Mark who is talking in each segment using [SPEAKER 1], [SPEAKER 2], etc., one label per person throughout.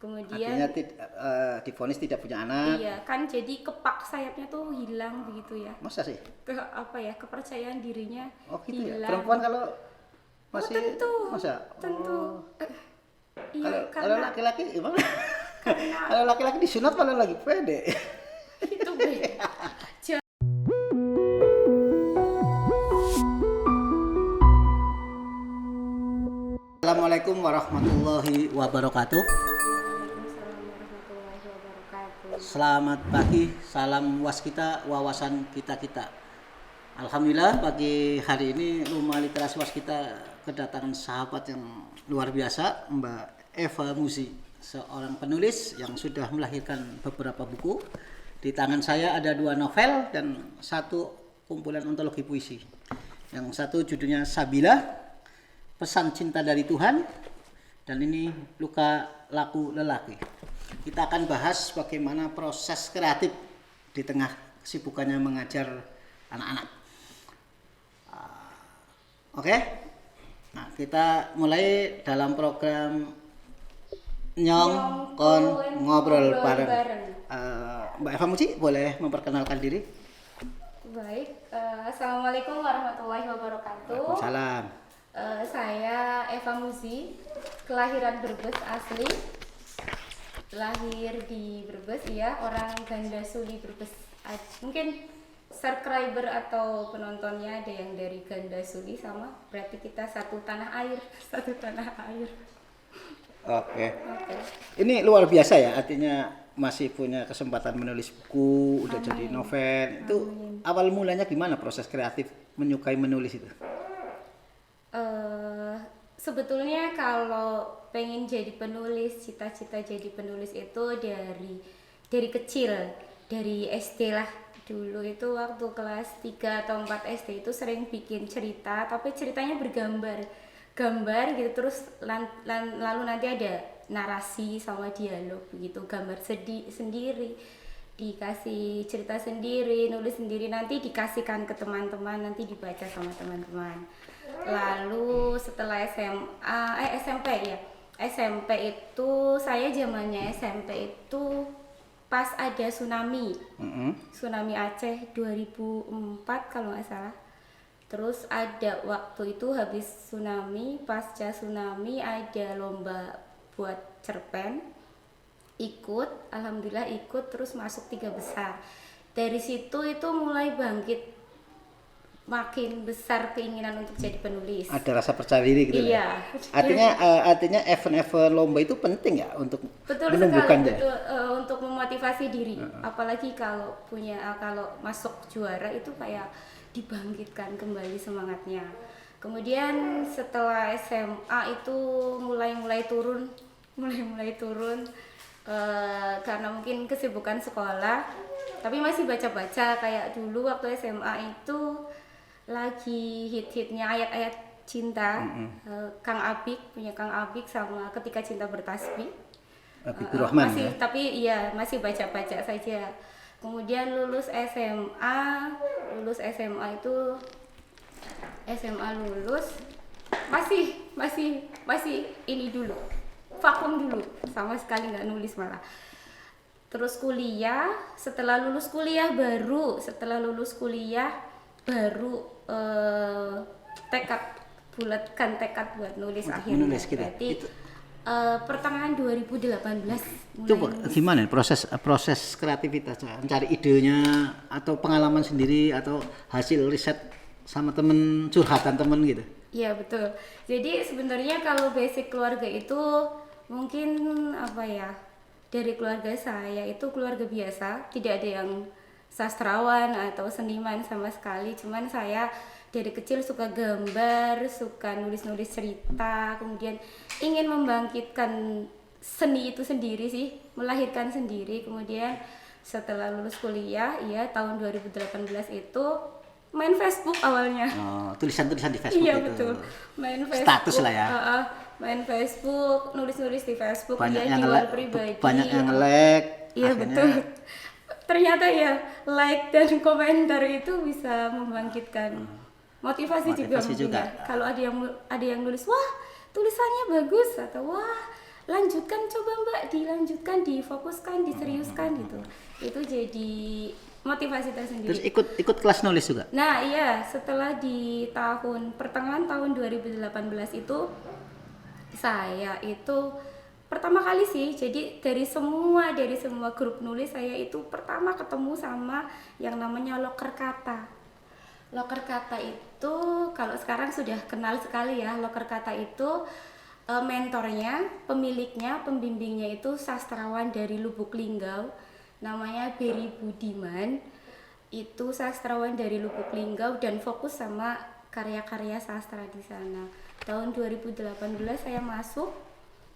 [SPEAKER 1] Kemudian
[SPEAKER 2] artinya divonis tidak punya anak.
[SPEAKER 1] iya kan, jadi kepak sayapnya tuh hilang begitu ya.
[SPEAKER 2] Masa sih?
[SPEAKER 1] Kepercayaan dirinya
[SPEAKER 2] Oh gitu ya.
[SPEAKER 1] hilang.
[SPEAKER 2] Perempuan kalau
[SPEAKER 1] Oh
[SPEAKER 2] masih
[SPEAKER 1] tentu,
[SPEAKER 2] masa?
[SPEAKER 1] tentu.
[SPEAKER 2] Oh.
[SPEAKER 1] Iya
[SPEAKER 2] Kalau
[SPEAKER 1] karena
[SPEAKER 2] laki-laki gimana?
[SPEAKER 1] karena
[SPEAKER 2] Kalau laki-laki disunat malah lagi pede.
[SPEAKER 1] itu beda.
[SPEAKER 2] Assalamualaikum warahmatullahi wabarakatuh.
[SPEAKER 1] Waalaikumsalam warahmatullahi wabarakatuh.
[SPEAKER 2] Selamat pagi, salam waskita, wawasan kita. Alhamdulillah pagi hari ini Rumah Literasi Waskita kedatangan sahabat yang luar biasa, Mbak Eva Muzi, seorang penulis yang sudah melahirkan beberapa buku. Di tangan saya ada 2 novel dan 1 kumpulan antologi puisi. Yang satu judulnya Sabila, Pesan Cinta dari Tuhan, dan ini Luka Laku Lelaki. Kita akan bahas bagaimana proses kreatif di tengah kesibukannya mengajar anak-anak. Oke? Nah, kita mulai dalam program Nyong Kon Ngobrol Bareng. Mbak Eva Muji, boleh memperkenalkan diri?
[SPEAKER 1] Baik, assalamualaikum warahmatullahi wabarakatuh.
[SPEAKER 2] Waalaikumsalam.
[SPEAKER 1] Saya Eva Muzi, kelahiran Brebes asli, lahir di Brebes ya, orang Ganda Suli Brebes. Mungkin subscriber atau penontonnya ada yang dari Ganda Suli, sama berarti kita satu tanah air.
[SPEAKER 2] Oke.
[SPEAKER 1] Oke.
[SPEAKER 2] Ini luar biasa ya, artinya masih punya kesempatan menulis buku, udah jadi novel. Itu awal mulanya gimana proses kreatif menyukai menulis itu?
[SPEAKER 1] Sebetulnya kalau pengen jadi penulis, cita-cita jadi penulis itu dari kecil, dari SD lah. Dulu itu waktu kelas 3 atau 4 SD itu sering bikin cerita, tapi ceritanya gambar gitu, terus lalu nanti ada narasi sama dialog begitu, gambar sendiri, dikasih cerita sendiri, nulis sendiri, nanti dikasihkan ke teman-teman, nanti dibaca sama teman-teman. Lalu setelah SMP ya, SMP itu saya zamannya SMP itu pas ada tsunami, tsunami Aceh 2004 kalau nggak salah. Terus ada waktu itu habis tsunami, pasca tsunami ada lomba buat cerpen, alhamdulillah ikut, terus masuk 3 besar. Dari situ itu mulai bangkit, makin besar keinginan untuk jadi penulis.
[SPEAKER 2] Ada rasa percaya diri gitu
[SPEAKER 1] iya,
[SPEAKER 2] ya. Artinya event-event lomba itu penting ya untuk
[SPEAKER 1] betul
[SPEAKER 2] menumbuhkan
[SPEAKER 1] sekali,
[SPEAKER 2] ya.
[SPEAKER 1] betul, untuk memotivasi diri. Apalagi kalau masuk juara itu kayak dibangkitkan kembali semangatnya. Kemudian setelah SMA itu mulai turun karena mungkin kesibukan sekolah, tapi masih baca-baca. Kayak dulu waktu SMA itu lagi hit-hitnya ayat-ayat cinta, Kang Abik sama Ketika Cinta Bertasbih.
[SPEAKER 2] Habibur Rahman
[SPEAKER 1] masih,
[SPEAKER 2] ya.
[SPEAKER 1] tapi iya masih baca-baca saja. Kemudian lulus SMA itu masih ini dulu, vakum dulu, sama sekali nggak nulis malah. Terus kuliah, setelah lulus kuliah baru bulatkan tekad buat nulis akhirnya.
[SPEAKER 2] Menulis gitu.
[SPEAKER 1] Berarti pertengahan 2018.
[SPEAKER 2] Coba gimana proses kreativitasnya, mencari idenya atau pengalaman sendiri atau hasil riset sama temen, curhatan temen gitu?
[SPEAKER 1] Iya betul. Jadi sebenarnya kalau basic keluarga itu mungkin dari keluarga saya itu keluarga biasa, tidak ada yang sastrawan atau seniman sama sekali. Cuman saya dari kecil suka gambar, suka nulis-nulis cerita, kemudian ingin membangkitkan seni itu sendiri sih, melahirkan sendiri. Kemudian setelah lulus kuliah, tahun 2018 itu main Facebook awalnya.
[SPEAKER 2] Tulisan-tulisan di Facebook.
[SPEAKER 1] Iya
[SPEAKER 2] gitu.
[SPEAKER 1] betul, main Facebook.
[SPEAKER 2] Status lah ya.
[SPEAKER 1] Main Facebook, nulis-nulis di Facebook,
[SPEAKER 2] Banyak yang
[SPEAKER 1] pribadi.
[SPEAKER 2] Banyak yang like.
[SPEAKER 1] Iya betul. Ternyata ya like dan komentar itu bisa membangkitkan motivasi juga.
[SPEAKER 2] Juga.
[SPEAKER 1] Kalau ada yang nulis, wah tulisannya bagus, atau wah lanjutkan, coba Mbak, dilanjutkan, difokuskan, diseriuskan gitu. Itu jadi motivasi
[SPEAKER 2] Terus
[SPEAKER 1] tersendiri.
[SPEAKER 2] ikut kelas nulis juga.
[SPEAKER 1] Nah iya, setelah di pertengahan tahun 2018 itu saya itu pertama kali sih, jadi dari semua grup nulis saya itu pertama ketemu sama yang namanya Loker Kata. Loker Kata itu kalau sekarang sudah kenal sekali ya. Loker Kata itu mentornya, pemiliknya, pembimbingnya itu sastrawan dari Lubuk Linggau, namanya Berry Budiman. Itu sastrawan dari Lubuk Linggau dan fokus sama karya-karya sastra di sana. Tahun 2018 saya masuk,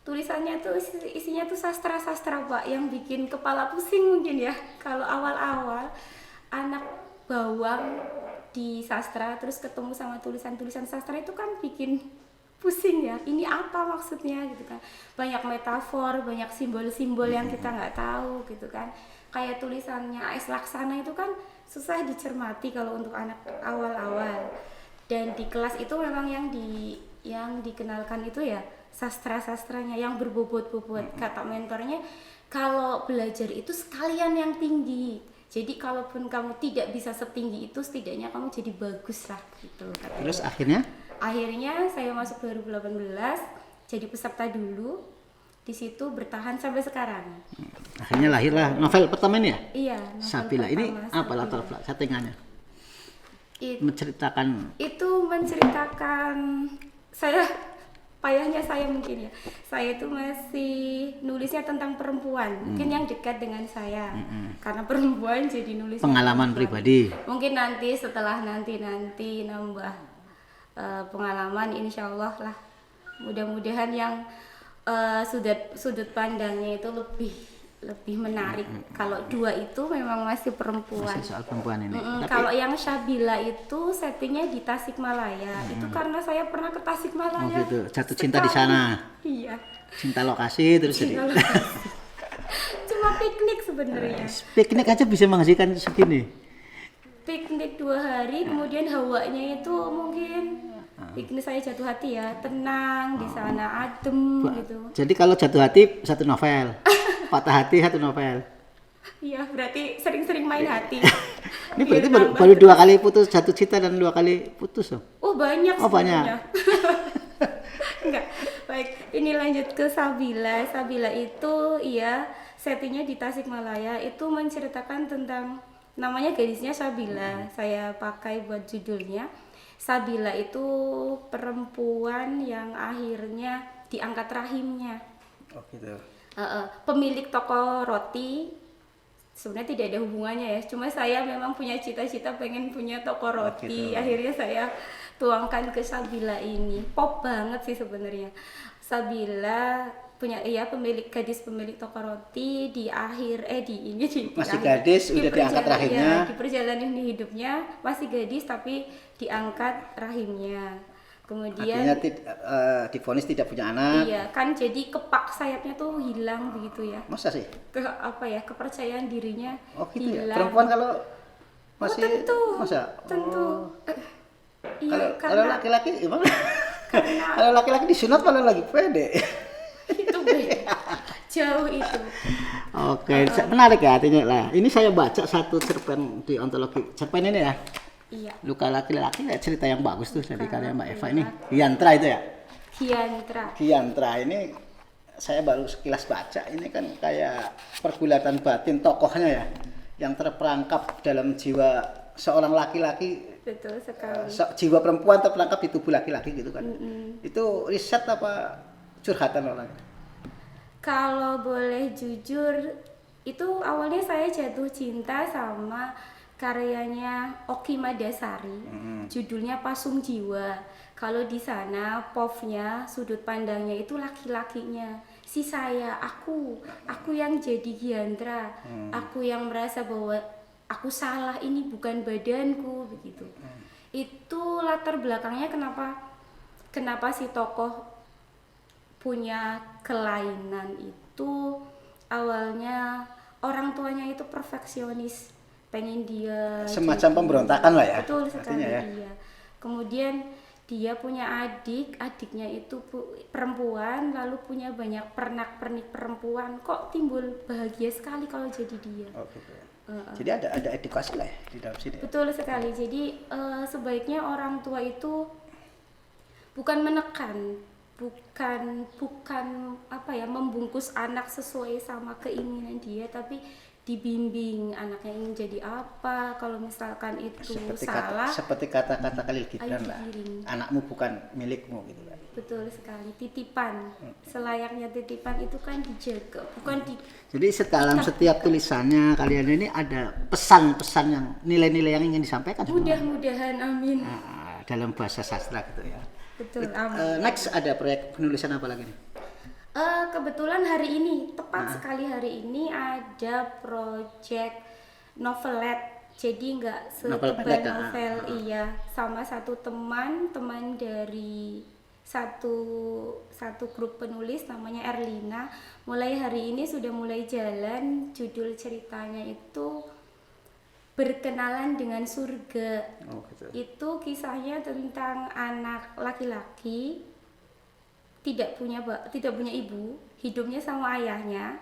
[SPEAKER 1] tulisannya tuh isinya tuh sastra-sastra Pak, yang bikin kepala pusing mungkin ya. Kalau awal-awal anak bawang di sastra terus ketemu sama tulisan-tulisan sastra itu kan bikin pusing ya, ini apa maksudnya gitu kan, banyak metafor, banyak simbol-simbol yang kita nggak tahu gitu kan. Kayak tulisannya A.S. Laksana itu kan susah dicermati kalau untuk anak awal-awal, dan di kelas itu memang yang dikenalkan itu ya sastra-sastranya yang berbobot-bobot. Kata mentornya, kalau belajar itu sekalian yang tinggi, jadi kalaupun kamu tidak bisa setinggi itu, setidaknya kamu jadi bagus lah gitu katanya.
[SPEAKER 2] Terus
[SPEAKER 1] Akhirnya saya masuk 2018 jadi peserta dulu, di situ bertahan sampai sekarang.
[SPEAKER 2] akhirnya lahirlah novel pertama ini ya.
[SPEAKER 1] Iya, novel
[SPEAKER 2] Sabila ini
[SPEAKER 1] pertama,
[SPEAKER 2] apa
[SPEAKER 1] Sabila.
[SPEAKER 2] latar belakang settingannya? Menceritakan
[SPEAKER 1] Itu menceritakan saya, payahnya saya mungkin ya, saya itu masih nulisnya tentang perempuan, mungkin yang dekat dengan saya, karena perempuan jadi nulis
[SPEAKER 2] pengalaman pribadi.
[SPEAKER 1] mungkin nanti setelah nanti nambah pengalaman, insya Allah lah, mudah-mudahan yang sudut pandangnya itu lebih menarik. Kalau 2 itu memang masih perempuan.
[SPEAKER 2] Masih soal perempuan ini. Tapi
[SPEAKER 1] Kalau yang Sabila itu settingnya di Tasikmalaya. Itu karena saya pernah ke Tasikmalaya.
[SPEAKER 2] gitu, jatuh cinta di sana.
[SPEAKER 1] Iya.
[SPEAKER 2] Cinta lokasi terus jadi.
[SPEAKER 1] Cinta lokasi. Cuma piknik sebenarnya.
[SPEAKER 2] Piknik aja bisa menghasilkan segini.
[SPEAKER 1] Piknik 2 hari, kemudian hawanya itu mungkin piknik saya jatuh hati ya, tenang di sana, adem gitu.
[SPEAKER 2] Jadi kalau jatuh hati satu novel, patah hati satu novel.
[SPEAKER 1] Iya, berarti sering-sering main hati.
[SPEAKER 2] Ini berarti
[SPEAKER 1] Biar
[SPEAKER 2] baru 2 kali putus, jatuh cinta dan 2 kali putus dong.
[SPEAKER 1] Oh banyak
[SPEAKER 2] Oh, banyak.
[SPEAKER 1] sebenarnya. Enggak, baik, ini lanjut ke Sabila. Sabila itu iya settingnya di Tasikmalaya, itu menceritakan tentang, namanya gadisnya Sabila, saya pakai buat judulnya. Sabila itu perempuan yang akhirnya diangkat rahimnya.
[SPEAKER 2] Oh gitu.
[SPEAKER 1] Pemilik toko roti, sebenarnya tidak ada hubungannya ya, cuma saya memang punya cita-cita pengen punya toko roti,
[SPEAKER 2] gitu.
[SPEAKER 1] akhirnya saya tuangkan ke Sabila ini. Pop banget sih sebenarnya. Sabila punya gadis pemilik toko roti di akhir
[SPEAKER 2] Masih gadis, udah diangkat rahimnya.
[SPEAKER 1] Di perjalanan hidupnya masih gadis tapi diangkat rahimnya. Kemudian
[SPEAKER 2] Artinya divonis tidak punya anak.
[SPEAKER 1] iya kan, jadi kepak sayapnya tuh hilang begitu ya.
[SPEAKER 2] Masa sih?
[SPEAKER 1] Kepercayaan dirinya
[SPEAKER 2] Oh gitu ya.
[SPEAKER 1] hilang.
[SPEAKER 2] Perempuan kalau masih
[SPEAKER 1] tentu.
[SPEAKER 2] masa?
[SPEAKER 1] Tentu.
[SPEAKER 2] Oh.
[SPEAKER 1] Iya,
[SPEAKER 2] Kalau
[SPEAKER 1] karena
[SPEAKER 2] laki-laki gimana? Kalau laki-laki disunat malah lagi pede.
[SPEAKER 1] itu beda. Jauh itu.
[SPEAKER 2] Oke, menarik ya artinya lah. Ini saya baca satu cerpen di ontologi. Cerpen ini ya.
[SPEAKER 1] Iya.
[SPEAKER 2] Luka laki-laki, cerita yang bagus tuh dari karya Mbak Eva ini. Giantra itu ya.
[SPEAKER 1] Giantra
[SPEAKER 2] ini saya baru sekilas baca. Ini kan kayak pergulatan batin tokohnya ya, yang terperangkap dalam jiwa seorang laki-laki.
[SPEAKER 1] Betul sekali.
[SPEAKER 2] Jiwa perempuan terperangkap di tubuh laki-laki gitu kan. Itu riset apa curhatan orang?
[SPEAKER 1] Kalau boleh jujur, itu awalnya saya jatuh cinta sama karyanya Oki Madasari, judulnya Pasung Jiwa. Kalau di sana POV-nya, sudut pandangnya itu laki-lakinya, si saya, aku yang jadi Giantra, aku yang merasa bahwa aku salah, ini bukan badanku begitu. Itu latar belakangnya kenapa si tokoh punya kelainan itu. Awalnya orang tuanya itu perfeksionis, pengen dia
[SPEAKER 2] semacam pemberontakan lah ya.
[SPEAKER 1] Betul sekali
[SPEAKER 2] ya.
[SPEAKER 1] iya. Kemudian dia punya adiknya itu perempuan, lalu punya banyak pernak-pernik perempuan. Kok timbul bahagia sekali kalau jadi dia.
[SPEAKER 2] Oh, gitu ya. Jadi ada edukasi lah ya di dalam sini.
[SPEAKER 1] Betul sekali. Jadi sebaiknya orang tua itu bukan menekan, bukan apa ya, membungkus anak sesuai sama keinginan dia, tapi dibimbing anaknya ingin jadi apa. Kalau misalkan itu salah,
[SPEAKER 2] seperti kata-kata Khalil Gibran lah,
[SPEAKER 1] digiring.
[SPEAKER 2] anakmu bukan milikmu gitu kan.
[SPEAKER 1] Betul sekali, titipan. Selayaknya titipan itu kan dijaga, bukan di.
[SPEAKER 2] Jadi dalam setiap tulisannya kalian ini ada pesan-pesan yang nilai-nilai yang ingin disampaikan.
[SPEAKER 1] Mudah-mudahan, amin.
[SPEAKER 2] Nah, dalam bahasa sastra gitu ya.
[SPEAKER 1] Betul, amin.
[SPEAKER 2] Next ada proyek penulisan apa lagi nih?
[SPEAKER 1] Kebetulan hari ini, tepat sekali hari ini ada project novelet. Jadi nggak setebal novel, iya, sama satu teman dari satu grup penulis namanya Erlina. Mulai hari ini sudah mulai jalan. Judul ceritanya itu Berkenalan dengan Surga.
[SPEAKER 2] Oh, gitu.
[SPEAKER 1] Itu kisahnya tentang anak laki-laki tidak punya ibu, hidupnya sama ayahnya.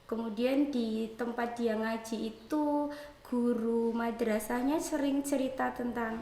[SPEAKER 1] Kemudian di tempat dia ngaji itu guru madrasahnya sering cerita tentang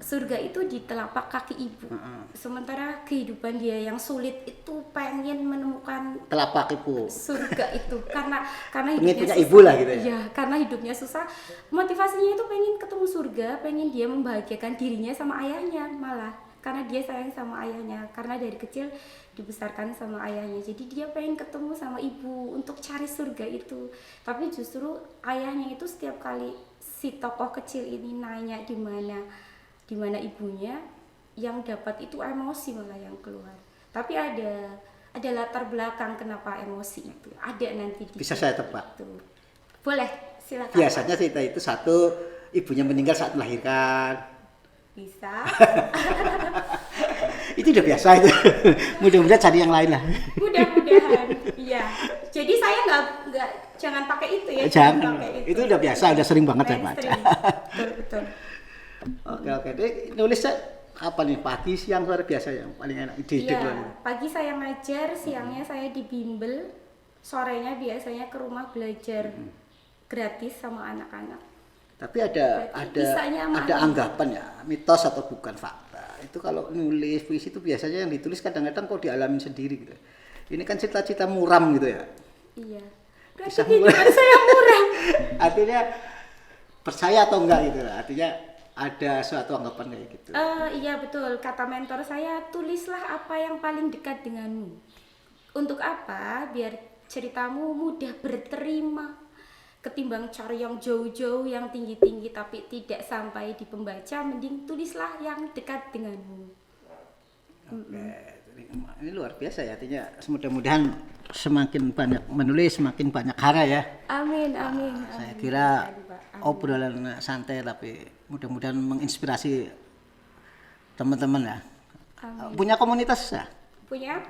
[SPEAKER 1] surga itu di telapak kaki ibu. Sementara kehidupan dia yang sulit itu pengen menemukan
[SPEAKER 2] Telapak ibu.
[SPEAKER 1] surga itu karena
[SPEAKER 2] Pengen
[SPEAKER 1] hidupnya
[SPEAKER 2] punya
[SPEAKER 1] susah.
[SPEAKER 2] ibu lah gitu ya.
[SPEAKER 1] Iya, karena hidupnya susah. Motivasinya itu pengen ketemu surga, pengen dia membahagiakan dirinya sama ayahnya malah. Karena dia sayang sama ayahnya, karena dari kecil dibesarkan sama ayahnya. Jadi dia pengen ketemu sama ibu untuk cari surga itu. Tapi justru ayahnya itu setiap kali si tokoh kecil ini nanya di mana ibunya, yang dapat itu emosi malah yang keluar. Tapi ada latar belakang kenapa emosi itu. Ada nanti di
[SPEAKER 2] Bisa saya tebak?
[SPEAKER 1] itu. Boleh, silakan.
[SPEAKER 2] Biasanya cerita itu satu, ibunya meninggal saat melahirkan.
[SPEAKER 1] Bisa.
[SPEAKER 2] Itu udah biasa itu. Mudah-mudahan cari yang lain lah.
[SPEAKER 1] Mudah-mudahan. Iya. Jadi saya nggak jangan pakai itu ya.
[SPEAKER 2] Jangan.
[SPEAKER 1] Pakai
[SPEAKER 2] Itu udah biasa, udah sering banget saya baca.
[SPEAKER 1] Betul, betul.
[SPEAKER 2] Oke. Jadi nulisnya apa nih? Pagi, siang, sore biasa yang paling enak ide
[SPEAKER 1] Iya, pagi saya ngajar, siangnya saya di bimbel, sorenya biasanya ke rumah belajar gratis sama anak-anak.
[SPEAKER 2] Tapi ada anggapan ya, mitos atau bukan fakta. Itu kalau nulis puisi itu biasanya yang ditulis kadang-kadang kok dialamin sendiri gitu. Ini kan cita-cita muram gitu ya.
[SPEAKER 1] Iya.
[SPEAKER 2] Berarti
[SPEAKER 1] kehidupan saya muram.
[SPEAKER 2] Artinya percaya atau enggak gitu. Artinya ada suatu anggapan kayak gitu.
[SPEAKER 1] Iya betul, kata mentor saya, tulislah apa yang paling dekat denganmu. Untuk apa? Biar ceritamu mudah berterima. Ketimbang cari yang jauh-jauh, yang tinggi-tinggi tapi tidak sampai di pembaca, mending tulislah yang dekat denganmu.
[SPEAKER 2] Oke, ini luar biasa ya, artinya mudah-mudahan semakin banyak menulis semakin banyak karya ya.
[SPEAKER 1] Amin.
[SPEAKER 2] Saya kira obrolan santai tapi mudah-mudahan menginspirasi teman-teman ya.
[SPEAKER 1] Amin.
[SPEAKER 2] Punya komunitas ya?
[SPEAKER 1] Punya?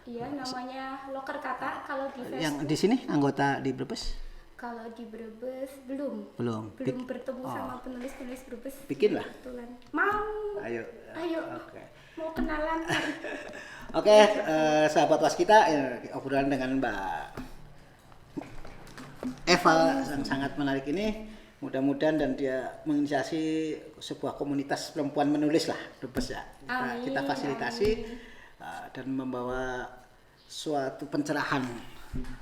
[SPEAKER 1] Iya, namanya Loker Kata kalau di Facebook.
[SPEAKER 2] Yang di sini anggota di Brebes?
[SPEAKER 1] Kalau di Brebes belum bertemu sama penulis-penulis Brebes.
[SPEAKER 2] Bikin lah.
[SPEAKER 1] Kebetulan. Mau.
[SPEAKER 2] Ayo.
[SPEAKER 1] Oke. Mau kenalan.
[SPEAKER 2] Oke, sahabat Waskita, obrolan dengan Mbak Eva yang sangat menarik ini. Mudah-mudahan dan dia menginisiasi sebuah komunitas perempuan menulis lah, Brebes ya. Kita fasilitasi dan membawa suatu pencerahan.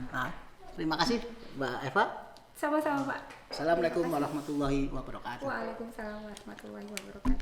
[SPEAKER 2] Nah, terima kasih Mbak Eva.
[SPEAKER 1] Sama-sama Pak.
[SPEAKER 2] Assalamualaikum warahmatullahi wabarakatuh.
[SPEAKER 1] Waalaikumsalam warahmatullahi wabarakatuh.